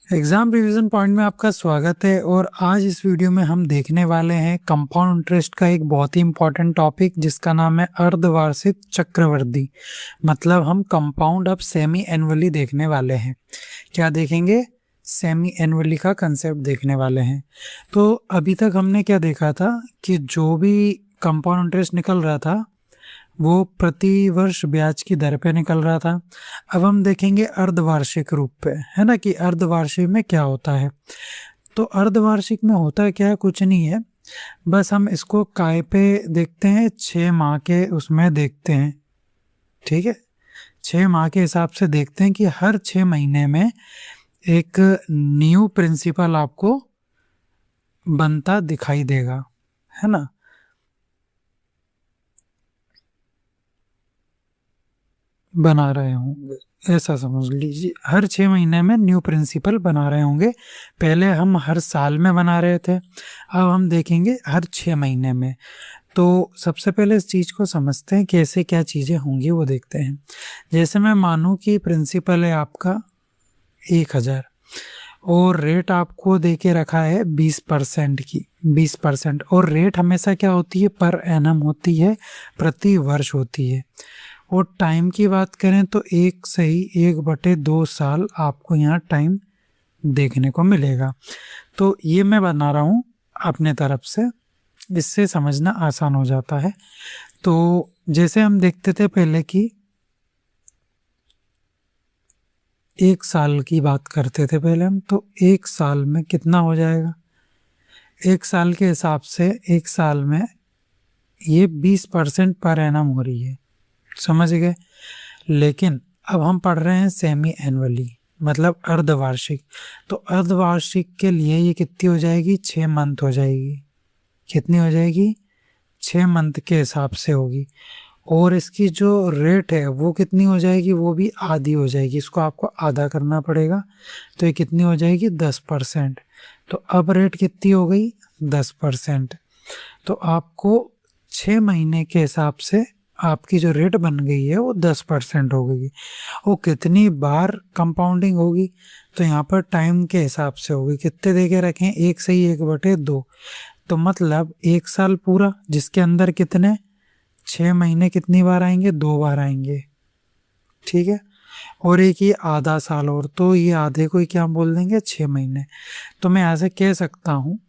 Exam revision point में आपका स्वागत है। और आज इस वीडियो में हम देखने वाले हैं कंपाउंड इंटरेस्ट का एक बहुत ही इंपॉर्टेंट टॉपिक जिसका नाम है अर्धवार्षिक चक्रवृद्धि। मतलब हम कंपाउंड अब सेमी एनुअली देखने वाले हैं। क्या देखेंगे? सेमी एनुअली का कंसेप्ट देखने वाले हैं। तो अभी तक हमने क्या देखा था कि जो भी कंपाउंड इंटरेस्ट निकल रहा था वो प्रति वर्ष ब्याज की दर पे निकल रहा था। अब हम देखेंगे अर्धवार्षिक रूप पे, है ना, कि अर्धवार्षिक में क्या होता है। तो अर्धवार्षिक में होता क्या है, कुछ नहीं है, बस हम इसको काय पे देखते हैं, 6 माह के उसमें देखते हैं। ठीक है, 6 माह के हिसाब से देखते हैं कि हर 6 महीने में एक न्यू प्रिंसिपल आपको बनता दिखाई देगा, है ना। बना रहे होंगे, ऐसा समझ लीजिए, हर 6 महीने में न्यू प्रिंसिपल बना रहे होंगे। पहले हम हर साल में बना रहे थे, अब हम देखेंगे हर 6 महीने में। तो सबसे पहले इस चीज़ को समझते हैं कैसे क्या चीज़ें होंगी, वो देखते हैं। जैसे मैं मानूं कि प्रिंसिपल है आपका 1000 और रेट आपको दे के रखा है 20% की, 20%। और रेट हमेशा क्या होती है, पर एनम होती है, प्रति वर्ष होती है। और टाइम की बात करें तो 1/2 साल आपको यहाँ टाइम देखने को मिलेगा। तो ये मैं बना रहा हूँ अपने तरफ से, इससे समझना आसान हो जाता है। तो जैसे हम देखते थे पहले कि 1 साल की बात करते थे पहले हम, तो 1 साल में कितना हो जाएगा, 1 साल के हिसाब से 1 साल में ये 20% पर एनम हो रही है, समझ गए। लेकिन अब हम पढ़ रहे हैं सेमी एनुअली, मतलब अर्धवार्षिक। तो अर्धवार्षिक के लिए ये कितनी हो जाएगी, 6 मंथ हो जाएगी। कितनी हो जाएगी, 6 मंथ के हिसाब से होगी। और इसकी जो रेट है वो कितनी हो जाएगी, वो भी आधी हो जाएगी। इसको आपको आधा करना पड़ेगा, तो ये कितनी हो जाएगी, 10%। तो अब रेट कितनी हो गई, 10%। तो आपको 6 महीने के हिसाब से आपकी जो रेट बन गई है वो 10% हो गई। वो कितनी बार कंपाउंडिंग होगी, तो यहाँ पर टाइम के हिसाब से होगी। कितने दे के रखें, 1/2। तो मतलब 1 साल पूरा, जिसके अंदर कितने 6 महीने कितनी बार आएंगे, 2 बार आएंगे। ठीक है, और एक ये आधा साल और, तो ये आधे को ही क्या बोल देंगे, 6 महीने। तो मैं ऐसे कह सकता हूँ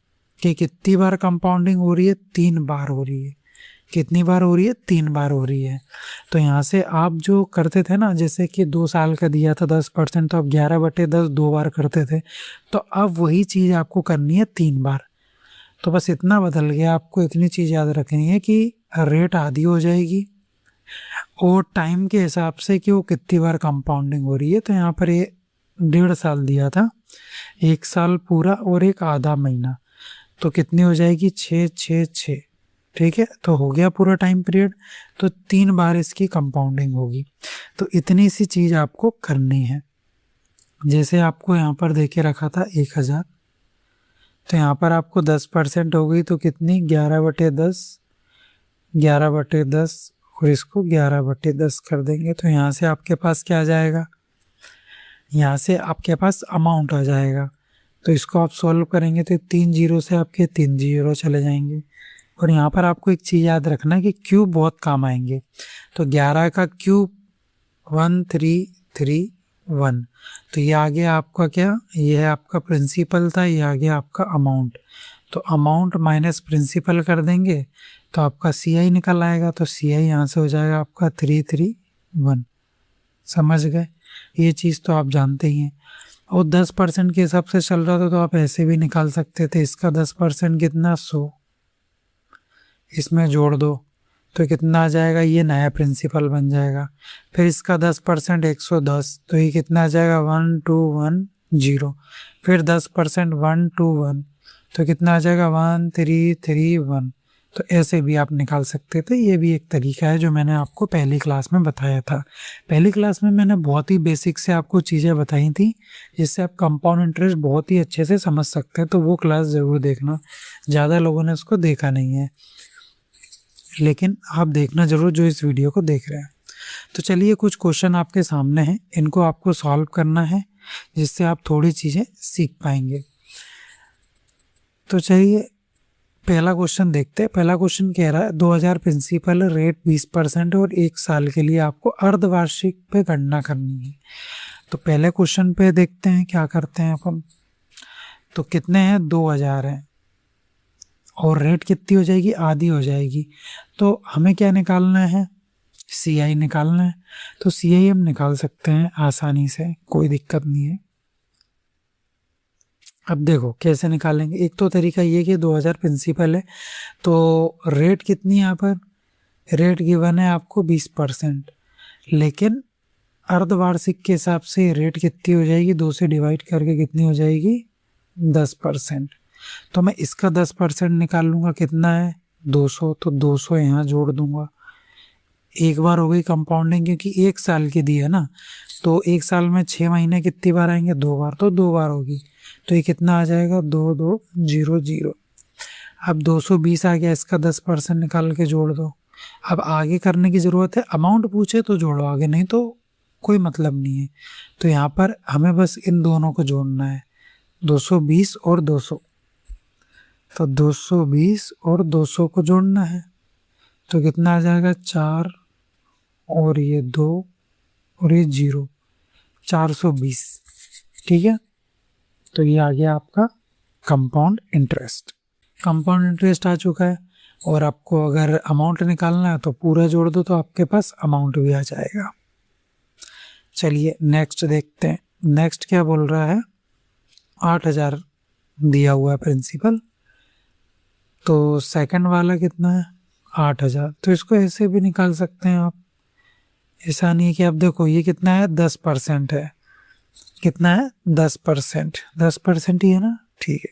कि कितनी बार कंपाउंडिंग हो रही है, 3 बार हो रही है। कितनी बार हो रही है, 3 बार हो रही है। तो यहाँ से आप जो करते थे ना, जैसे कि 2 साल का दिया था 10%, तो आप 11/10 2 बार करते थे। तो अब वही चीज़ आपको करनी है 3 बार। तो बस इतना बदल गया, आपको इतनी चीज़ याद रखनी है कि रेट आधी हो जाएगी और टाइम के हिसाब से कि वो कितनी बार कंपाउंडिंग हो रही है। तो यहाँ पर ये 1.5 साल दिया था, 1 साल पूरा और एक आधा महीना, तो कितनी हो जाएगी, 6/6/6। ठीक है, तो हो गया पूरा टाइम पीरियड। तो 3 बार इसकी कंपाउंडिंग होगी। तो इतनी सी चीज़ आपको करनी है। जैसे आपको यहाँ पर देके रखा था 1000, तो यहाँ पर आपको 10% हो गई, तो कितनी, 11/10, 11/10, और इसको 11/10 कर देंगे। तो यहाँ से आपके पास क्या आ जाएगा, यहाँ से आपके पास अमाउंट आ जाएगा। तो इसको आप सॉल्व करेंगे तो 3 जीरो से आपके 3 जीरो चले जाएंगे। और यहाँ पर आपको एक चीज़ याद रखना कि क्यूब बहुत काम आएंगे। तो 11 का क्यूब 1331। तो ये आ गया आपका क्या, ये है आपका प्रिंसिपल था, ये आ गया आपका अमाउंट। तो अमाउंट माइनस प्रिंसिपल कर देंगे तो आपका CI निकल आएगा। तो CI यहाँ से हो जाएगा आपका 331। समझ गए, ये चीज़ तो आप जानते ही हैं। और 10% के हिसाब से चल रहा था, तो आप ऐसे भी निकाल सकते थे। इसका 10% कितना, 100, इसमें जोड़ दो तो कितना आ जाएगा, ये नया प्रिंसिपल बन जाएगा। फिर इसका 10% 110, तो ये कितना आ जाएगा, 1210। फिर 10% 121, तो कितना आ जाएगा, 1331। तो ऐसे भी आप निकाल सकते थे। ये भी एक तरीका है जो मैंने आपको पहली क्लास में बताया था। पहली क्लास में मैंने बहुत ही बेसिक से आपको चीज़ें बताई थी जिससे आप कंपाउंड इंटरेस्ट बहुत ही अच्छे से समझ सकते हैं। तो वो क्लास ज़रूर देखना, ज़्यादा लोगों ने उसको देखा नहीं है, लेकिन आप देखना जरूर जो इस वीडियो को देख रहे हैं। तो चलिए, कुछ क्वेश्चन आपके सामने हैं, इनको आपको सॉल्व करना है। जिससे आप थोड़ी चीज़ें सीख पाएंगे। तो चलिए पहला क्वेश्चन देखते हैं। पहला क्वेश्चन कह रहा है 2000 प्रिंसिपल रेट 20% और 1 साल के लिए आपको अर्धवार्षिक पे गणना करनी है। तो पहले क्वेश्चन पे देखते हैं क्या करते हैं अपन। तो कितने हैं, 2000 हैं और रेट कितनी हो जाएगी, आधी हो जाएगी। तो हमें क्या निकालना है, CI निकालना है। तो CI हम निकाल सकते हैं आसानी से, कोई दिक्कत नहीं है। अब देखो कैसे निकालेंगे। एक तो तरीका ये कि 2000 प्रिंसिपल है तो रेट कितनी है, यहाँ पर रेट गिवन है आपको 20%, लेकिन अर्धवार्षिक के हिसाब से रेट कितनी हो जाएगी, 2 से डिवाइड करके कितनी हो जाएगी, 10%। तो मैं इसका 10% निकाल लूँगा, कितना है 200, तो 200 यहाँ जोड़ दूंगा। एक बार हो गई कंपाउंडिंग, क्योंकि 1 साल की दी है ना, तो 1 साल में 6 महीने कितनी बार आएंगे, 2 बार, तो 2 बार होगी। तो ये कितना आ जाएगा, 2200। अब 220 आ गया, इसका 10% निकाल के जोड़ दो। अब आगे करने की ज़रूरत है, अमाउंट पूछे तो जोड़ो, आगे नहीं तो कोई मतलब नहीं है। तो यहाँ पर हमें बस इन दोनों को जोड़ना है, 220 और 200। तो 220 और 200 को जोड़ना है, तो कितना आ जाएगा, 4 और ये 2 और ये 0, 420। ठीक है, तो ये आ गया आपका कंपाउंड इंटरेस्ट। कंपाउंड इंटरेस्ट आ चुका है, और आपको अगर अमाउंट निकालना है तो पूरा जोड़ दो, तो आपके पास अमाउंट भी आ जाएगा। चलिए नेक्स्ट देखते हैं। नेक्स्ट क्या बोल रहा है, 8000 दिया हुआ है प्रिंसिपल, तो सेकंड वाला कितना है, 8000। तो इसको ऐसे भी निकाल सकते हैं आप, ऐसा नहीं है कि आप देखो ये कितना है, 10% है। कितना है, 10%, 10% ही है ना, ठीक है।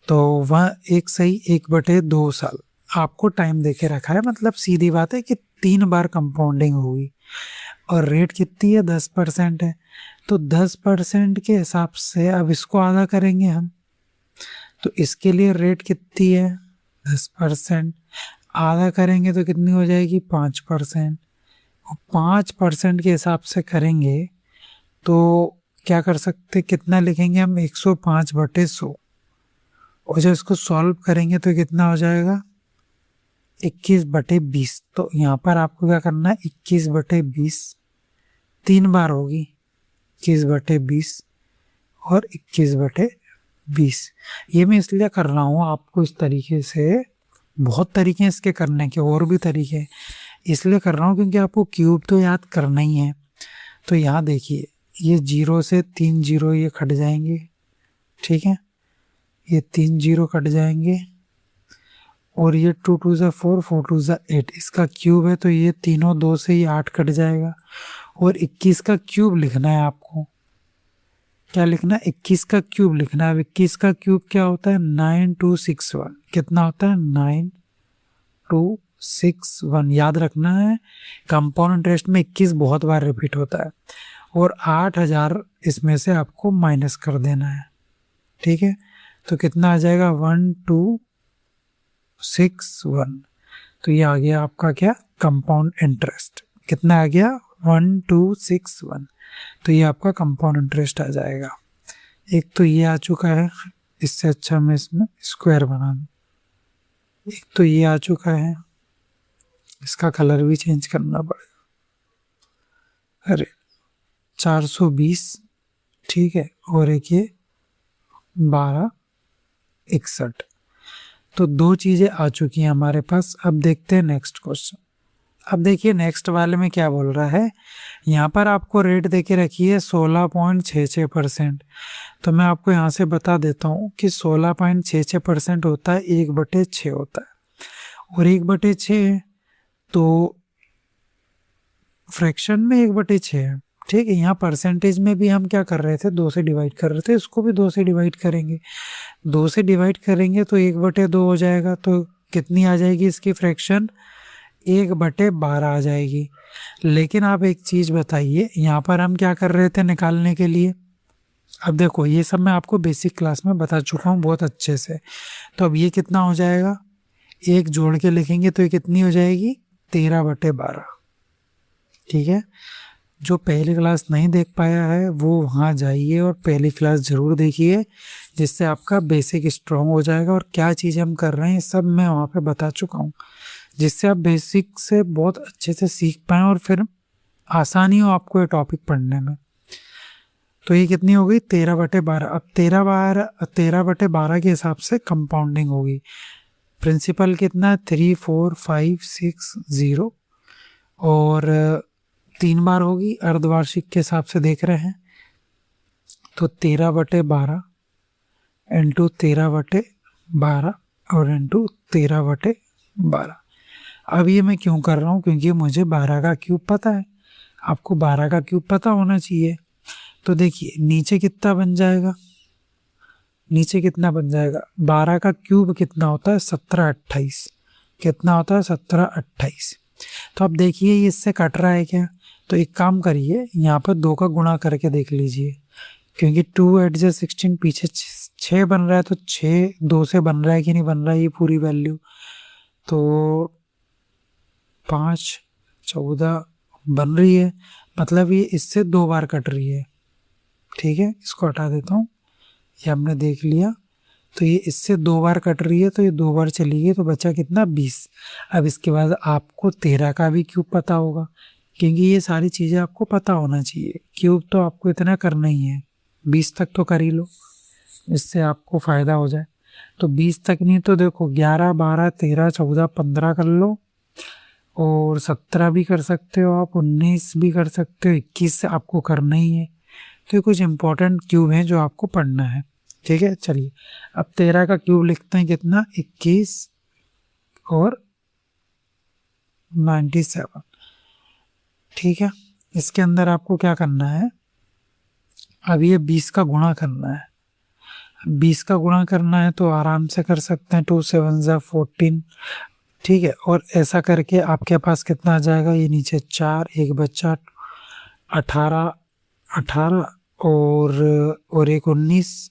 तो वह 1/2 साल आपको टाइम देके रखा है, मतलब सीधी बात है कि 3 बार कंपाउंडिंग होगी, और रेट कितनी है, 10% है। तो 10% के हिसाब से अब इसको आधा करेंगे हम, तो इसके लिए रेट कितनी है, 10%, आधा करेंगे तो कितनी हो जाएगी, 5%। और 5% के हिसाब से करेंगे तो क्या कर सकते, कितना लिखेंगे हम, 105/100। और जब इसको सॉल्व करेंगे तो कितना हो जाएगा, 21/20। तो यहाँ पर आपको क्या करना है, 21/20 3 बार होगी, 21/20 और 21/20। ये मैं इसलिए कर रहा हूँ आपको इस तरीके से, बहुत तरीके हैं इसके करने के, और भी तरीके हैं, इसलिए कर रहा हूँ क्योंकि आपको क्यूब तो याद करना ही है। तो यहाँ देखिए, ये 0 से 3 0 ये कट जाएंगे, ठीक है, ये 3 0 कट जाएंगे, और ये 2 2 ज़ा 4, 4 2 ज़ा 8, इसका क्यूब है, तो ये तीनों 2 से ही 8 कट जाएगा। और 21 का क्यूब लिखना है आपको, क्या लिखना है, 21 का क्यूब लिखना है। 21 का क्यूब क्या होता है, 9261। कितना होता है, 9261, याद रखना है। कंपाउंड इंटरेस्ट में 21 बहुत बार रिपीट होता है, और 8000 इसमें से आपको माइनस कर देना है, ठीक है। तो कितना आ जाएगा, 1261। तो ये आ गया आपका क्या, कंपाउंड इंटरेस्ट। कितना आ गया, 1261। तो ये आपका कंपाउंड इंटरेस्ट आ जाएगा। एक तो ये आ चुका है, इससे अच्छा मैं इसमें स्क्वायर बना दूं। एक तो ये आ चुका है, इसका कलर भी चेंज करना पड़ेगा। अरे 420, ठीक है, और एक ये 1261। तो 2 चीजें आ चुकी हैं हमारे पास। अब देखते हैं नेक्स्ट क्वेश्चन। अब देखिए नेक्स्ट वाले में क्या बोल रहा है, यहाँ पर आपको रेट देके रखी है 16.66%। तो मैं आपको यहाँ से बता देता हूँ कि 16.66% होता है 1/6 होता है, और 1/6 तो फ्रैक्शन में 1/6 है, ठीक है। यहाँ परसेंटेज में भी हम क्या कर रहे थे, 2 से डिवाइड कर रहे थे, इसको भी 2 से डिवाइड करेंगे। 2 से डिवाइड करेंगे तो 1/2 हो जाएगा, तो कितनी आ जाएगी इसकी फ्रैक्शन, 1/12 आ जाएगी। लेकिन आप एक चीज़ बताइए, यहाँ पर हम क्या कर रहे थे निकालने के लिए। अब देखो ये सब मैं आपको बेसिक क्लास में बता चुका हूँ बहुत अच्छे से। तो अब ये कितना हो जाएगा, एक जोड़ के लिखेंगे तो ये कितनी हो जाएगी, 13/12, ठीक है। जो पहली क्लास नहीं देख पाया है वो वहाँ जाइए और पहली क्लास ज़रूर देखिए, जिससे आपका बेसिक स्ट्रॉन्ग हो जाएगा और क्या चीज़ें हम कर रहे हैं सब मैं वहाँ पे बता चुका हूँ, जिससे आप बेसिक से बहुत अच्छे से सीख पाएँ और फिर आसानी हो आपको ये टॉपिक पढ़ने में। तो ये कितनी हो गई 13/12। अब 13/12 के हिसाब से कंपाउंडिंग होगी। प्रिंसिपल कितना 3 4 5 6 0 और 3 बार होगी। अर्धवार्षिक के हिसाब से देख रहे हैं तो 13/12 इंटू 13/12 और इंटू 13/12। अब ये मैं क्यों कर रहा हूँ, क्योंकि मुझे 12 का क्यूब पता है, आपको 12 का क्यूब पता होना चाहिए। तो देखिए नीचे कितना बन जाएगा, नीचे कितना बन जाएगा 12 का क्यूब कितना होता है 17 28। कितना होता है 17 28। तो अब देखिए ये इससे कट रहा है क्या, तो एक काम करिए यहाँ पर 2 का गुणा करके देख लीजिए, क्योंकि 2 8 16 पीछे 6 बन रहा है, तो 6 2 से बन रहा है कि नहीं बन रहा है ये पूरी वैल्यू। तो 5 14 बन रही है, मतलब ये इससे 2 बार कट रही है। ठीक है, इसको हटा देता हूँ, ये हमने देख लिया। तो ये इससे 2 बार कट रही है, तो ये 2 बार चली गई, तो बचा कितना 20। अब इसके बाद आपको 13 का भी क्यूब पता होगा, क्योंकि ये सारी चीज़ें आपको पता होना चाहिए। क्यूब तो आपको इतना करना ही है, 20 तक तो कर ही लो, इससे आपको फ़ायदा हो जाए। तो 20 तक नहीं तो देखो 11 12 13 14 15 कर लो, और 17 भी कर सकते हो आप, 19 भी कर सकते हो, 21 से आपको करना ही है। तो ये कुछ इंपॉर्टेंट क्यूब हैं जो आपको पढ़ना है। ठीक है, चलिए अब 13 का क्यूब लिखते हैं, कितना 21 और 97। ठीक है, इसके अंदर आपको क्या करना है, अब ये 20 का गुणा करना है। 20 का गुणा करना है तो आराम से कर सकते हैं, 2 7 14। ठीक है, और ऐसा करके आपके पास कितना आ जाएगा, ये नीचे 4 एक बच्चा 18 18 और एक 19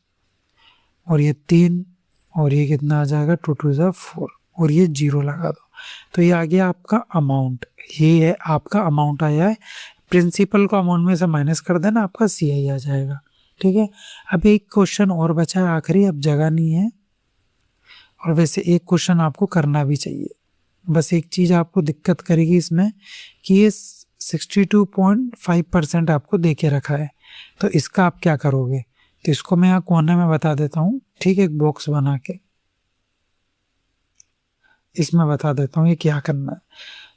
और ये 3 और ये कितना आ जाएगा 2 2 4 और ये 0 लगा दो। तो ये आ गया आपका अमाउंट, ये है आपका अमाउंट आया है। प्रिंसिपल को अमाउंट में से माइनस कर देना, आपका CI आ जाएगा। ठीक है, अब एक क्वेश्चन और बचा है आखिरी, अब जगह नहीं है, और वैसे एक क्वेश्चन आपको करना भी चाहिए। बस एक चीज़ आपको दिक्कत करेगी इसमें कि ये 62.5% आपको दे के रखा है, तो इसका आप क्या करोगे, तो इसको मैं यहाँ कोने में बता देता हूँ। ठीक है, एक बॉक्स बना के इसमें बता देता हूँ ये क्या करना है।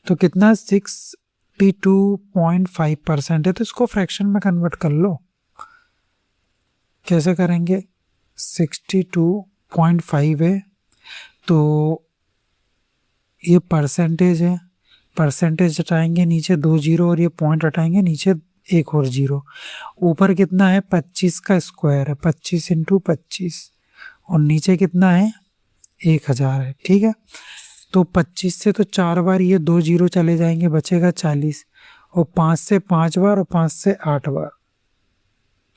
तो कितना 62.5% है, तो इसको फ्रैक्शन में कन्वर्ट कर लो। कैसे करेंगे, 62.5 है तो ये परसेंटेज है, परसेंटेज हटाएंगे नीचे 2 0 और ये पॉइंट हटाएंगे नीचे एक और 0। ऊपर कितना है 25 का स्क्वायर है, 25 इंटू 25, और नीचे कितना है 1000 है। ठीक है, तो 25 से तो 4 बार ये 2 0 चले जाएंगे, बचेगा 40, और 5 से 5 बार और 5 से 8 बार,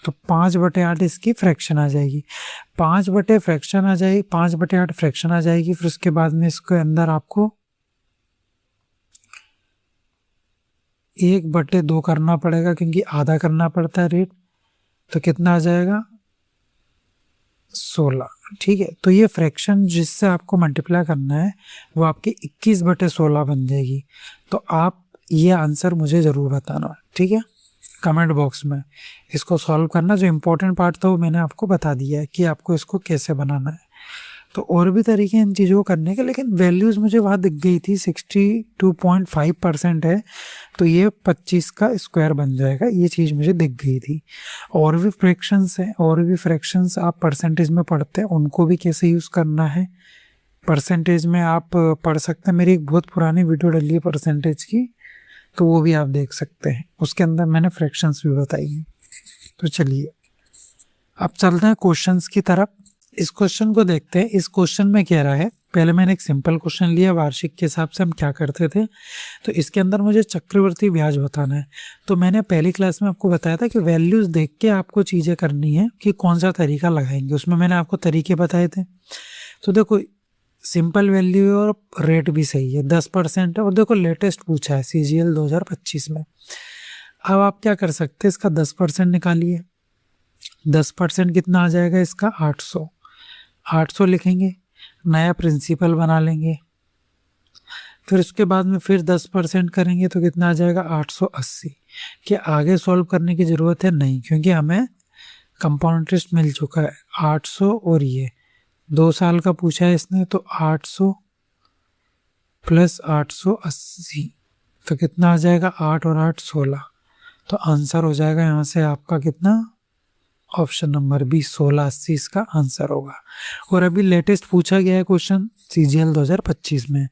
तो 5/8 इसकी फ्रैक्शन आ जाएगी। 5/8 फ्रैक्शन आ जाएगी, 5/8 फ्रैक्शन आ जाएगी। फिर उसके बाद में इसके अंदर आपको 1/2 करना पड़ेगा, क्योंकि आधा करना पड़ता है रेट। तो कितना आ जाएगा 16। ठीक है, तो ये फ्रैक्शन जिससे आपको मल्टीप्लाई करना है वो आपकी 21/16 बन जाएगी। तो आप ये आंसर मुझे ज़रूर बताना, ठीक है, कमेंट बॉक्स में। इसको सॉल्व करना, जो इम्पोर्टेंट पार्ट था वो मैंने आपको बता दिया है कि आपको इसको कैसे बनाना है। तो और भी तरीके हैं इन चीज़ों को करने के, लेकिन वैल्यूज़ मुझे वहाँ दिख गई थी 62.5% है, तो ये 25 का स्क्वायर बन जाएगा, ये चीज़ मुझे दिख गई थी। और भी फ्रैक्शंस हैं, और भी फ्रैक्शंस आप परसेंटेज में पढ़ते हैं, उनको भी कैसे यूज़ करना है परसेंटेज में आप पढ़ सकते हैं। मेरी एक बहुत पुरानी वीडियो डली है परसेंटेज की, तो वो भी आप देख सकते हैं, उसके अंदर मैंने फ्रैक्शंस भी बताई हैं। तो चलिए अब चलते हैं क्वेश्चंस की तरफ। इस क्वेश्चन को देखते हैं। इस क्वेश्चन में कह रहा है, पहले मैंने एक सिंपल क्वेश्चन लिया, वार्षिक के हिसाब से हम क्या करते थे, तो इसके अंदर मुझे चक्रवृद्धि ब्याज बताना है। तो मैंने पहली क्लास में आपको बताया था कि वैल्यूज़ देख के आपको चीज़ें करनी है कि कौन सा तरीका लगाएंगे, उसमें मैंने आपको तरीके बताए थे। तो देखो सिंपल वैल्यू और रेट भी सही है, 10% है, और देखो लेटेस्ट पूछा है CGL 2025 में। अब आप क्या कर सकते हैं, इसका 10% निकालिए। 10% कितना आ जाएगा इसका, 800। 800 लिखेंगे, नया प्रिंसिपल बना लेंगे। फिर उसके बाद में फिर 10% करेंगे तो कितना आ जाएगा, 880। क्या आगे सॉल्व करने की ज़रूरत है? नहीं, क्योंकि हमें कंपाउंड इंटरेस्ट मिल चुका है 800, और ये 2 साल का पूछा है इसने, तो 800 प्लस 880 तो कितना आ जाएगा, 8 और 8 16। तो आंसर हो जाएगा यहाँ से आपका कितना, ऑप्शन नंबर बी 1680 इसका आंसर होगा। और अभी लेटेस्ट पूछा गया है क्वेश्चन CGL 2025 में।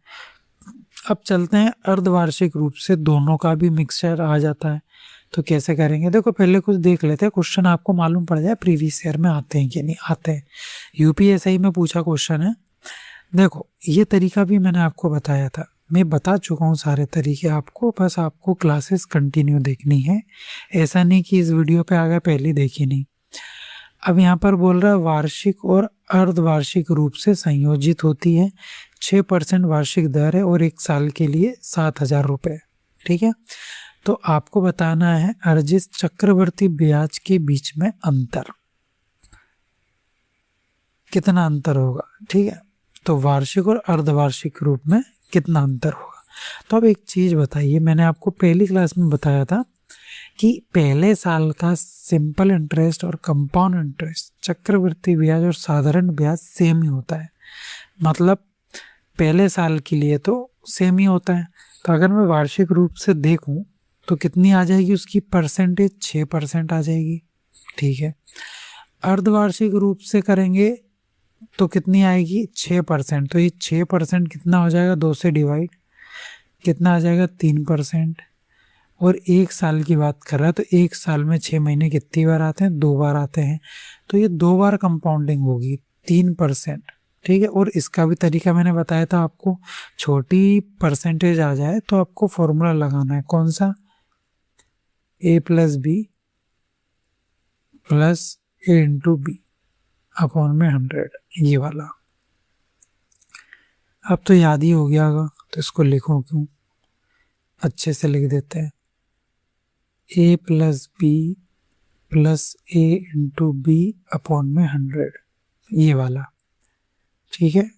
अब चलते हैं अर्धवार्षिक रूप से दोनों का भी मिक्सचर आ जाता है, तो कैसे करेंगे। देखो पहले कुछ देख लेते हैं, क्वेश्चन आपको मालूम पड़ जाए प्रीवियस ईयर में आते हैं कि नहीं आते हैं। UPSI में पूछा क्वेश्चन है। देखो ये तरीका भी मैंने आपको बताया था, मैं बता चुका हूँ सारे तरीके आपको, बस आपको क्लासेस कंटिन्यू देखनी है। ऐसा नहीं कि इस वीडियो पे आ गया पहले देखी नहीं। अब यहाँ पर बोल रहा है वार्षिक और अर्धवार्षिक रूप से संयोजित होती है, 6% वार्षिक दर है और 1 साल के लिए 7,000 रुपये। ठीक है, तो आपको बताना है अर्जित चक्रवर्ती ब्याज के बीच में अंतर, कितना अंतर होगा। ठीक है, तो वार्षिक और अर्धवार्षिक रूप में कितना अंतर होगा। तो अब एक चीज बताइए, मैंने आपको पहली क्लास में बताया था कि पहले साल का सिंपल इंटरेस्ट और कंपाउंड इंटरेस्ट, चक्रवृद्धि ब्याज और साधारण ब्याज सेम ही होता है। मतलब पहले साल के लिए तो सेम ही होता है। तो अगर मैं वार्षिक रूप से देखूं तो कितनी आ जाएगी उसकी परसेंटेज, 6% आ जाएगी। ठीक है, अर्धवार्षिक रूप से करेंगे तो कितनी आएगी, 6%। तो ये 6% कितना हो जाएगा, 2 से डिवाइड, कितना आ जाएगा 3%। और 1 साल की बात कर रहा है तो 1 साल में 6 महीने कितनी बार आते हैं, 2 बार आते हैं। तो ये 2 बार कंपाउंडिंग होगी 3%। ठीक है, और इसका भी तरीका मैंने बताया था आपको, छोटी परसेंटेज आ जाए तो आपको फॉर्मूला लगाना है, कौन सा, A + B + A × B upon में 100, ये वाला। अब तो याद ही हो गया होगा, तो इसको लिखो क्यों, अच्छे से लिख देते हैं, A + B + A × B upon में 100, ये वाला। ठीक है,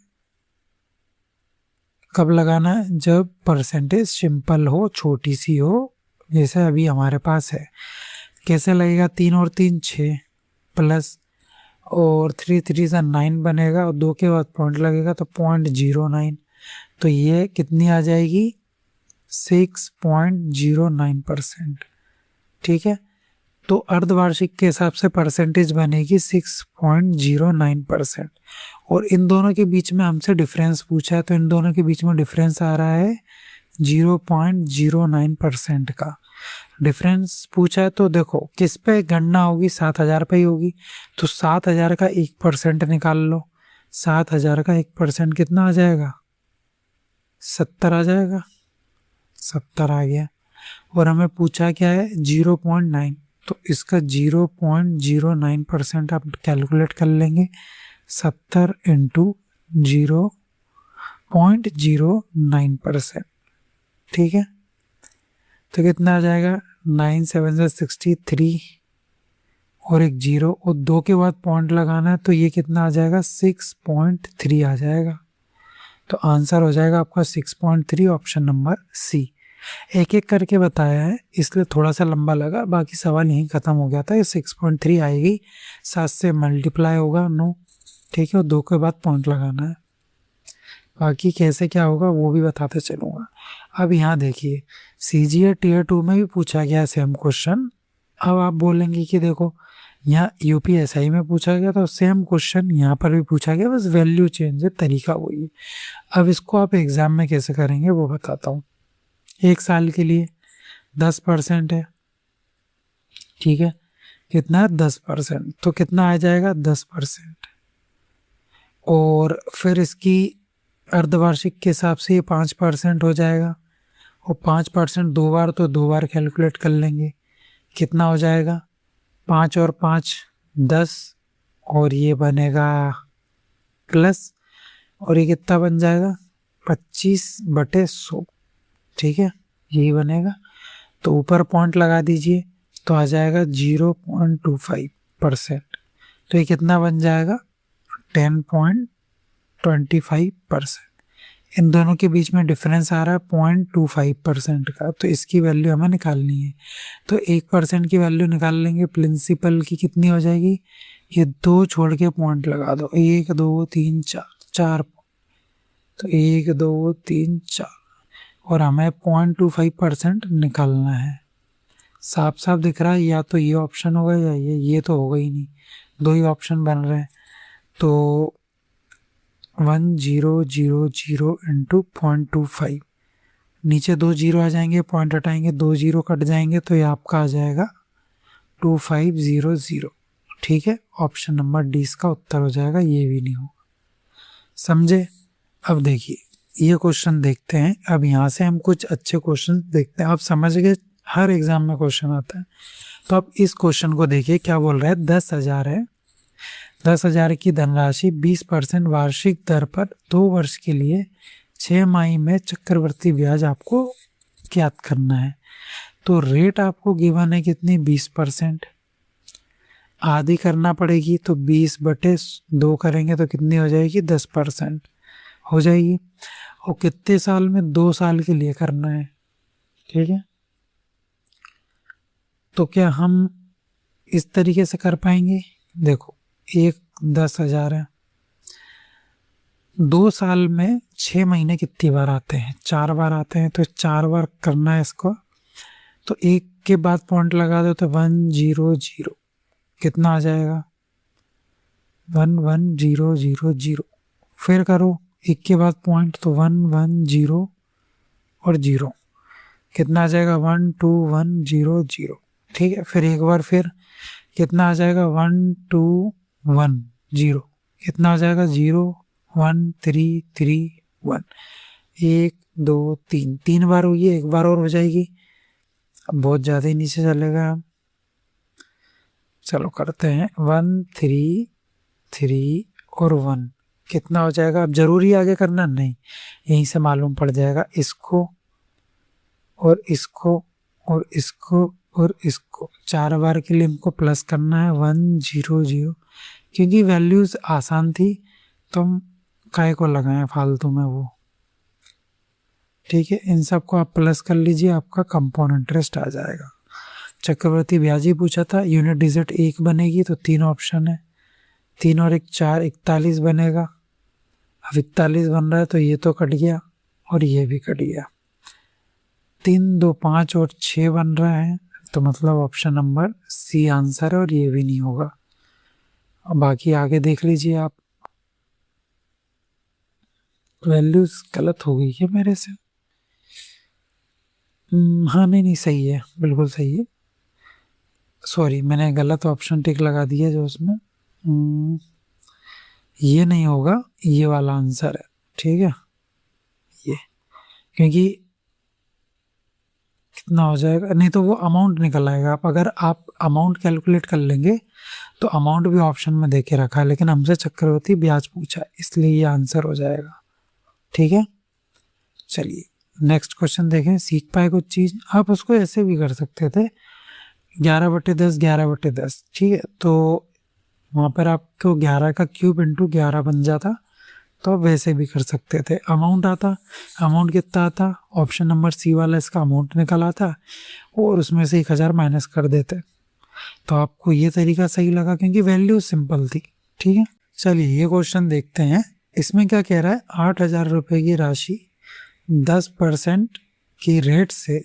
कब लगाना है, जब परसेंटेज सिंपल हो, छोटी सी हो, जैसे अभी हमारे पास है। कैसे लगेगा, 3 और 3 6 प्लस, और 3 3 से 9 बनेगा, और 2 के बाद पॉइंट लगेगा तो 0.09। तो ये कितनी आ जाएगी, 6.09%। ठीक है, तो अर्धवार्षिक के हिसाब से परसेंटेज बनेगी 6.09%। और इन दोनों के बीच में हमसे डिफरेंस पूछा है, तो इन दोनों के बीच में डिफरेंस आ रहा है 0.09% का डिफरेंस पूछा है। तो देखो किस पे गणना होगी, 7,000 पे ही होगी। तो 7,000 का 1% निकाल लो, 7,000 का 1% कितना आ जाएगा, 70 आ जाएगा, 70 आ गया। और हमें पूछा क्या है, 0.9, तो इसका 0.09% आप कैलकुलेट कर लेंगे, 70 × 0.09%। ठीक है, तो कितना आ जाएगा, 9 7 से 63 और एक 0, और 2 के बाद पॉइंट लगाना है, तो ये कितना आ जाएगा, 6.3 आ जाएगा। तो आंसर हो जाएगा आपका 6.3, ऑप्शन नंबर सी। एक एक करके बताया है इसलिए थोड़ा सा लंबा लगा, बाकी सवाल यहीं खत्म हो गया था। ये 6.3 आएगी, 7 से मल्टीप्लाई होगा 9। ठीक है, और 2 के बाद पॉइंट लगाना है, बाकी कैसे क्या होगा वो भी बताते चलूँगा। अब यहाँ देखिए, CGL Tier 2 में भी पूछा गया सेम क्वेश्चन। अब आप बोलेंगे कि देखो यहाँ UPSI में पूछा गया तो सेम क्वेश्चन यहाँ पर भी पूछा गया, बस वैल्यू चेंज है, तरीका वही है। अब इसको आप एग्जाम में कैसे करेंगे वो बताता हूँ। 1 साल के लिए 10% है। ठीक है, कितना है, 10%, तो कितना आ जाएगा, 10%। और फिर इसकी अर्धवार्षिक के हिसाब से ये 5% हो जाएगा, और 5% 2 बार, तो 2 बार कैलकुलेट कर लेंगे, कितना हो जाएगा, 5 और 5 10, और ये बनेगा प्लस, और ये कितना बन जाएगा, 25/100। ठीक है, यही बनेगा। तो ऊपर पॉइंट लगा दीजिए तो आ जाएगा 0.25%। तो ये कितना बन जाएगा 10.25%। इन दोनों के बीच में डिफरेंस आ रहा है 0.25% का, तो इसकी वैल्यू हमें निकालनी है। तो 1% की वैल्यू निकाल लेंगे प्रिंसिपल की, कितनी हो जाएगी, ये 2 छोड़ के पॉइंट लगा दो, 1 2 3 4 तो 1 2 3 4 और हमें 0.25% निकालना है। साफ साफ दिख रहा है, या तो ये ऑप्शन होगा या ये तो होगा ही नहीं, 2 ही ऑप्शन बन रहे हैं। तो 1000 इंटू 0.25, नीचे 2 जीरो आ जाएंगे, पॉइंट हटाएंगे 2 जीरो कट जाएंगे, तो ये आपका आ जाएगा 2500। ठीक है, ऑप्शन नंबर डी इसका उत्तर हो जाएगा, ये भी नहीं होगा। समझे? अब देखिए ये क्वेश्चन देखते हैं। अब यहाँ से हम कुछ अच्छे क्वेश्चन देखते हैं। आप समझ गए, हर एग्जाम में क्वेश्चन आता है। तो अब इस क्वेश्चन को देखिए क्या बोल रहा है। 10,000 है, 10,000 की धनराशि 20% वार्षिक दर पर 2 वर्ष के लिए 6 माही में चक्रवृद्धि ब्याज आपको ज्ञात करना है। तो रेट आपको गिवन है कितनी, 20%। आधी करना पड़ेगी, तो 20/2 करेंगे तो कितनी हो जाएगी, 10% हो जाएगी। और कितने साल में, 2 साल के लिए करना है। ठीक है, तो क्या हम इस तरीके से कर पाएंगे? देखो, 10,000 है, 2 साल में 6 महीने कितनी बार आते हैं, 4 बार आते हैं, तो 4 बार करना है इसको। तो 1 के बाद पॉइंट लगा दो तो 100, कितना आ जाएगा 11000। फिर करो 1 के बाद पॉइंट, तो 110 और 0, कितना आ जाएगा 12100। ठीक है, फिर एक बार फिर कितना आ जाएगा 1210, कितना आ जाएगा 01331। 1 2 3, 3 बार हुई है, 1 बार और हो जाएगी। अब बहुत ज़्यादा ही नीचे चलेगा, चलो करते हैं 1 3 3 और 1, कितना हो जाएगा। अब जरूरी आगे करना नहीं, यहीं से मालूम पड़ जाएगा। इसको और इसको और इसको और इसको 4 बार के लिए इनको प्लस करना है 100, क्योंकि वैल्यूज आसान थी तो हम काय को लगाएं फालतू में वो। ठीक है, इन सब को आप प्लस कर लीजिए, आपका कंपाउंड इंटरेस्ट आ जाएगा। चक्रवृद्धि ब्याज ही पूछा था, यूनिट डिजिट 1 बनेगी, तो 3 ऑप्शन है, 3 और 1 4, 41 बनेगा। अब 41 बन रहा है तो ये तो कट गया और ये भी कट गया। 3 2 5 और 6 बन रहा है, तो मतलब ऑप्शन नंबर सी आंसर है, और ये भी नहीं होगा। बाकी आगे देख लीजिए आप। वैल्यूज गलत हो गई है मेरे से। हाँ नहीं सही है, बिल्कुल सही है। सॉरी, मैंने गलत ऑप्शन टिक लगा दिया जो उसमें। ये नहीं होगा, ये वाला आंसर है। ठीक है, ये क्योंकि कितना हो जाएगा, नहीं तो वो अमाउंट निकल आएगा। आप अगर आप अमाउंट कैलकुलेट कर लेंगे तो अमाउंट भी ऑप्शन में देके रखा है, लेकिन हमसे चक्रवृद्धि ब्याज पूछा है, इसलिए ये आंसर हो जाएगा। ठीक है, चलिए नेक्स्ट क्वेश्चन देखें। सीख पाए कुछ चीज, आप उसको ऐसे भी कर सकते थे 11/10 11/10। ठीक है, तो वहाँ पर आपको 11 का क्यूब इंटू 11 बन जाता, तो आप वैसे भी कर सकते थे। अमाउंट आता, अमाउंट कितना आता, ऑप्शन नंबर सी वाला इसका अमाउंट निकल आता और उसमें से 1000 माइनस कर देते। तो आपको ये तरीका सही लगा क्योंकि वैल्यू सिंपल थी। ठीक है, चलिए ये क्वेश्चन देखते हैं। इसमें क्या कह रहा है, 8,000 रुपये की राशि 10% की रेट से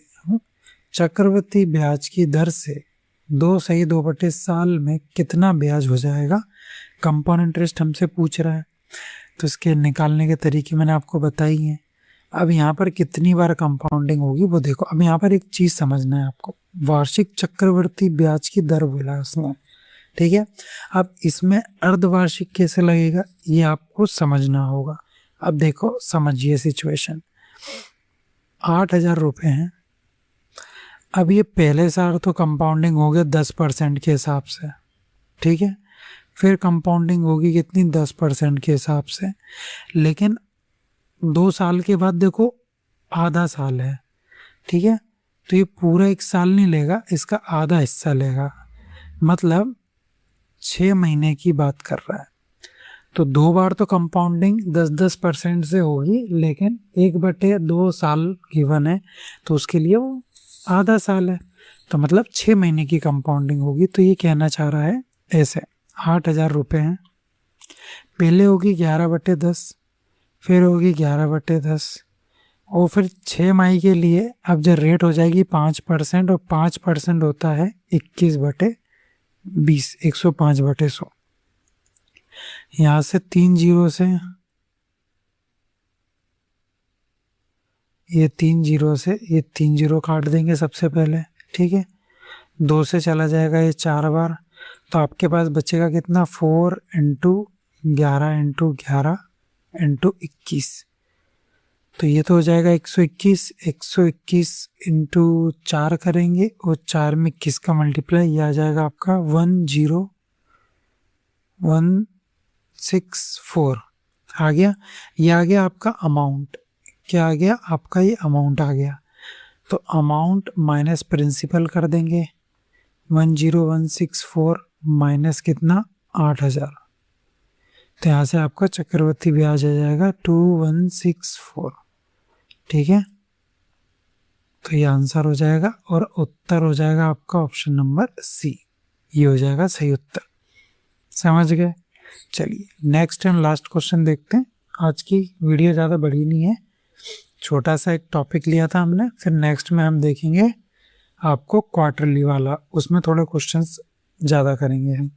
चक्रवृद्धि ब्याज की दर से 2/2 साल में कितना ब्याज हो जाएगा। कंपाउंड इंटरेस्ट हमसे पूछ रहा है, तो इसके निकालने के तरीके मैंने आपको बताई हैं। अब यहाँ पर कितनी बार कंपाउंडिंग होगी वो देखो। अब यहाँ पर एक चीज़ समझना है आपको, वार्षिक चक्रवृद्धि ब्याज की दर बोला उसने। ठीक है, अब इसमें अर्धवार्षिक कैसे लगेगा ये आपको समझना होगा। अब देखो समझिए सिचुएशन, 8,000 रुपये हैं। अब ये पहले साल तो कंपाउंडिंग हो गया 10% के हिसाब से। ठीक है, फिर कंपाउंडिंग होगी कितनी, 10% के हिसाब से। लेकिन 2 साल के बाद देखो आधा साल है। ठीक है, तो ये पूरा 1 साल नहीं लेगा, इसका आधा हिस्सा लेगा, मतलब 6 महीने की बात कर रहा है। तो 2 बार तो कंपाउंडिंग 10-10% से होगी, लेकिन 1/2 साल गिवन है तो उसके लिए वो आधा साल है, तो मतलब 6 महीने की कंपाउंडिंग होगी। तो ये कहना चाह रहा है ऐसे 8,000 रुपये हैं, पहले होगी 11/10, फिर होगी 11/10, और फिर 6 माही के लिए अब जब रेट हो जाएगी 5%, और 5% होता है 21/20, 105/100। यहाँ से 3 जीरो से ये 3 जीरो काट देंगे सबसे पहले, ठीक है। 2 से चला जाएगा ये 4 बार, तो आपके पास बचेगा कितना, 4 × 11 × 11 × 21, तो ये तो हो जाएगा 121। 121 × 4 करेंगे और 4 में 21 का मल्टीप्लाई, ये आ जाएगा आपका 10164 आ गया। ये आ गया आपका अमाउंट, क्या आ गया आपका, ये अमाउंट आ गया। तो अमाउंट माइनस प्रिंसिपल कर देंगे, 10164 माइनस कितना, 8,000, तो यहाँ से आपका चक्रवृद्धि ब्याज आ जाएगा 2164, ठीक है। तो ये आंसर हो जाएगा और उत्तर हो जाएगा आपका ऑप्शन नंबर सी, ये हो जाएगा सही उत्तर। समझ गए। चलिए नेक्स्ट एंड लास्ट क्वेश्चन देखते हैं। आज की वीडियो ज़्यादा बड़ी नहीं है, छोटा सा एक टॉपिक लिया था हमने, फिर नेक्स्ट में हम देखेंगे आपको क्वार्टरली वाला, उसमें थोड़े क्वेश्चंस ज़्यादा करेंगे हम,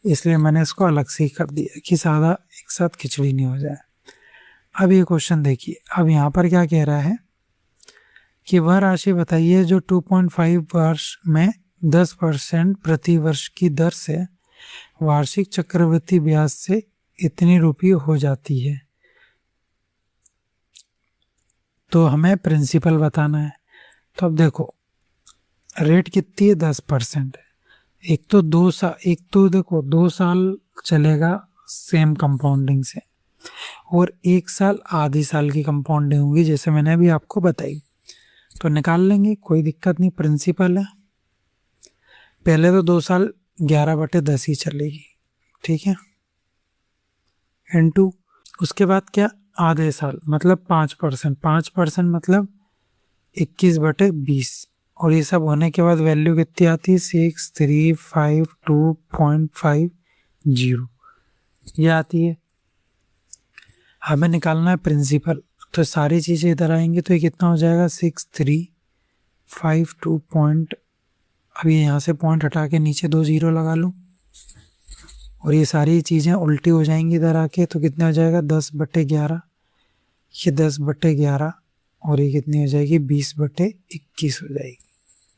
इसलिए मैंने इसको अलग से ही कर दिया कि सादा एक साथ खिचड़ी नहीं हो जाए। अब ये क्वेश्चन देखिए, अब यहाँ पर क्या कह रहा है कि वह राशि बताइए जो 2.5 वर्ष में 10% प्रति वर्ष की दर से वार्षिक चक्रवृद्धि ब्याज से इतनी रुपये हो जाती है। तो हमें प्रिंसिपल बताना है। तो अब देखो रेट कितनी है, 10%। एक तो 2 साल चलेगा सेम कंपाउंडिंग से, और 1 साल आधी साल की कंपाउंडिंग होगी, जैसे मैंने अभी आपको बताई। तो निकाल लेंगे, कोई दिक्कत नहीं, प्रिंसिपल है। पहले तो 2 साल 11/10 ही चलेगी, ठीक है, इनटू उसके बाद क्या, आधे साल मतलब 5%, 5% मतलब 21/20, और ये सब होने के बाद वैल्यू कितनी आती है, 6352.50 ये आती है। हमें निकालना है प्रिंसिपल, तो सारी चीज़ें इधर आएंगी, तो ये कितना हो जाएगा, 6352 अभी यहाँ से पॉइंट हटा के नीचे 2 जीरो लगा लूँ, और ये सारी चीज़ें उल्टी हो जाएंगी इधर आके, तो कितना हो जाएगा, 10/11, ये 10/11, और ये कितनी हो जाएगी, 20/21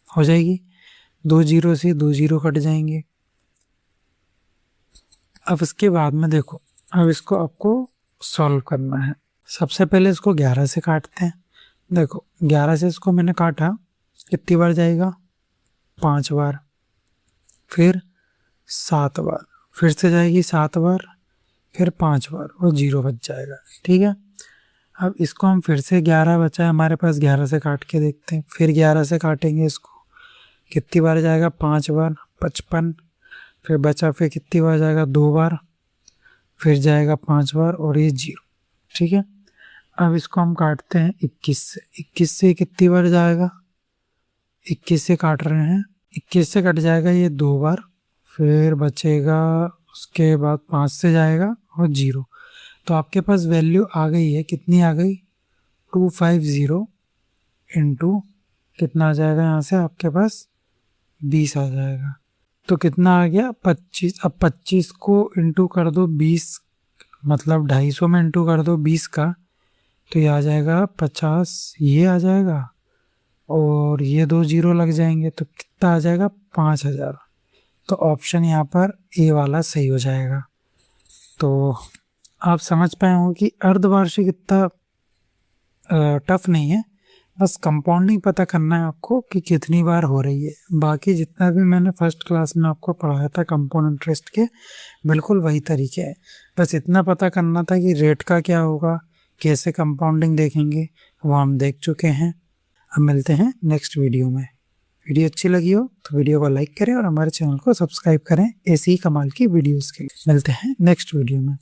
हो जाएगी। 2 जीरो से 2 जीरो कट जाएंगे। अब इसके बाद में देखो, अब इसको आपको सॉल्व करना है। सबसे पहले इसको 11 से काटते हैं। देखो 11 से इसको मैंने काटा, कितनी बार जाएगा, 5 बार, फिर 7 बार, फिर से जाएगी 7 बार, फिर 5 बार, और 0 बच जाएगा, ठीक है। अब इसको हम फिर से 11 बचा है हमारे पास, 11 से काट के देखते हैं, फिर 11 से काटेंगे इसको, कितनी बार जाएगा, 5 बार, 55, फिर बचा, फिर कितनी बार जाएगा, 2 बार, फिर जाएगा 5 बार, और ये 0, ठीक है। अब इसको हम काटते हैं 21 से। 21 से कितनी बार जाएगा, 21 से काट रहे हैं, 21 से कट जाएगा ये 2 बार, फिर बचेगा, उसके बाद 5 से जाएगा और 0। तो आपके पास वैल्यू आ गई है, कितनी आ गई, 250 इंटू कितना आ जाएगा, यहाँ से आपके पास 20 आ जाएगा। तो कितना आ गया, 25। अब 25 को इंटू कर दो 20, मतलब 250 में इंटू कर दो 20 का, तो ये आ जाएगा 50, ये आ जाएगा, और ये 2 जीरो लग जाएंगे, तो कितना आ जाएगा, 5000। तो ऑप्शन यहाँ पर ए वाला सही हो जाएगा। तो आप समझ पाए होंगे कि अर्धवार्षिक इतना टफ नहीं है, बस कंपाउंडिंग पता करना है आपको कि कितनी बार हो रही है। बाकी जितना भी मैंने फर्स्ट क्लास में आपको पढ़ाया था कंपाउंड इंटरेस्ट के, बिल्कुल वही तरीके है। बस इतना पता करना था कि रेट का क्या होगा, कैसे कंपाउंडिंग देखेंगे, वो हम देख चुके हैं। अब मिलते हैं नेक्स्ट वीडियो में। वीडियो अच्छी लगी हो तो वीडियो को लाइक करें और हमारे चैनल को सब्सक्राइब करें ऐसी ही कमाल की वीडियोस के लिए। मिलते हैं नेक्स्ट वीडियो में।